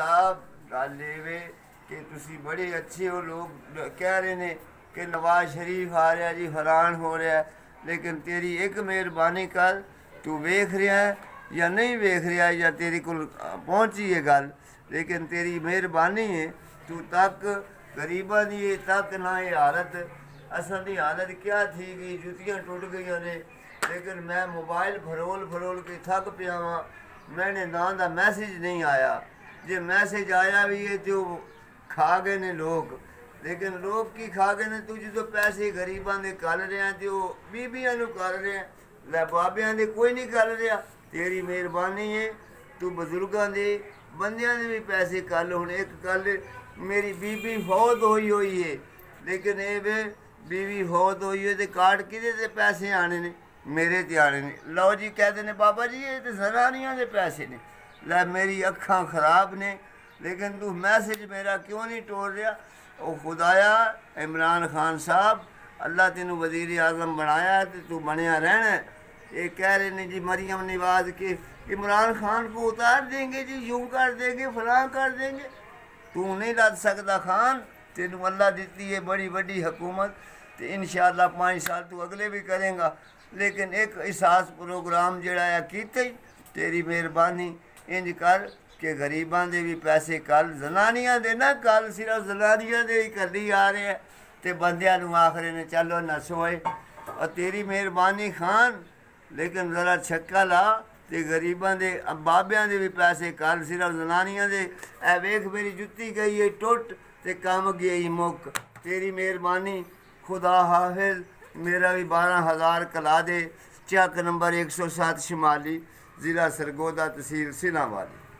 साहब गल ये कि तुसी बड़े अच्छे हो। लोग कह रहे ने कि नवाज शरीफ आ रहा जी, फलान हो रहा है, लेकिन तेरी एक मेहरबानी कर, तू वेख रहा है या नहीं वेख रहा है, या तेरी को पहुँची है गल, लेकिन तेरी मेहरबानी है तू तक गरीबा की ये तक ना ये हालत असल की हालत क्या थी गई, जुतियाँ टुट गई ने, लेकिन मैं मोबाइल फरोल फरोल के थक पिया वहाँ। मैंने ना दा मैसेज नहीं आया, जे मैसेज आया भी है तो खा गए ने लोग, लेकिन लोग की खा गए ने, तू जो पैसे गरीबों के कर रहे हैं तो बीबियां कर रहे हैं, लै बाबियां दे कोई नहीं कर रहा। तेरी मेहरबानी है, तू बजुर्गों के बंदियां दे भी पैसे कर। हुण एक गल, मेरी बीबी फौत हुई है, लेकिन ये वे बीवी फौत हुई है तो कार्ड कि पैसे आने ने, मेरे ते आने ने। लो जी कहते ने बाबा जी ये तो जनानियां दे पैसे ने। लै मेरी अखां खराब ने, लेकिन तू मैसेज मेरा क्यों नहीं टोल रहा। ओ खुदाया इमरान खान साहब, अल्लाह तेनू वजीर आज़म बनाया तो तू बनया रहना। ये कह रहे ने जी मरियम नवाज के इमरान खान को उतार देंगे जी, यूँ कर देंगे, फलां कर देंगे। तू नहीं लद सकता खान, तेनू अल्लाह दी है बड़ी बड़ी हुकूमत, तो इंशाअल्लाह 5 साल तू अगले भी करेगा। लेकिन एक एहसास प्रोग्राम जड़ा है कीते, तेरी मेहरबानी इंज कर कि गरीबां दे भी पैसे कल, जनानियां दे ना कल, सिर्फ जनानियां दे ही कली आ रहे हैं, तो बंदियां नू आखरे ने चलो नसोए। और तेरी मेहरबानी खान, लेकिन ज़रा छक्का ला ते गरीबां दे बाबियां दे भी पैसे कल, सिर्फ जनानियां दे। ए वेख मेरी जुत्ती गई है टुट ते कम गई मुक। तेरी मेहरबानी, खुदा हाफिज। मेरा भी 12,000 कला दे। चक नंबर 107 शिमाली, ज़िला सरगोदा, तहसील सिलावाली।